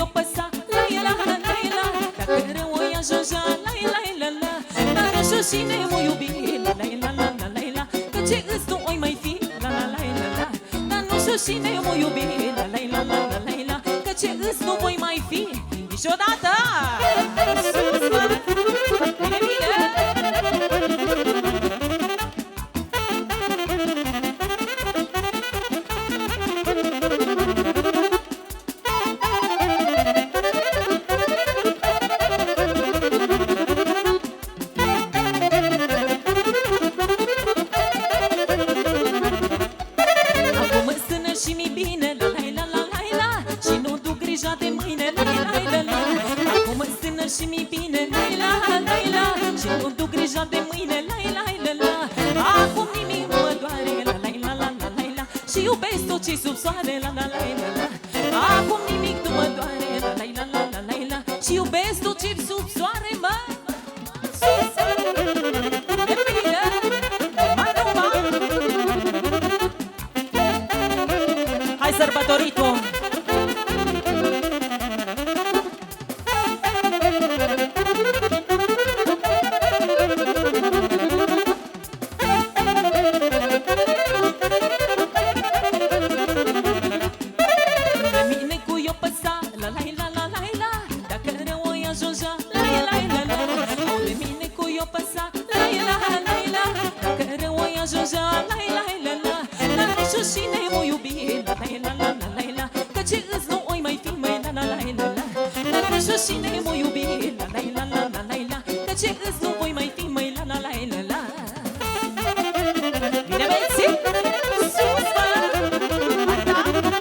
eu păsa, la la la la la. Dacă rău o ajungea, la la la la. Dar nu știu cine mă iubi, la la la la la la. Că ce îți nu oi mai fi, la la la la la. Dar nu știu cine mă iubi, la la la la la la. Că ce îți nu voi mai fi niciodată. Sus, mă! Bine, bine! Și mi bine, la la la la. Și nu duc grija de mâine, la la la la. Acum nimic nu mă doare, la la la la la la. Și iubesc tot ce-i sub soare, la la la la la. Acum nimic nu mă doare, la la la la la la. Și iubesc tot ce-i sub soare, mă. Sus, e bine, mai numai. Hai sărbătorit-o. Și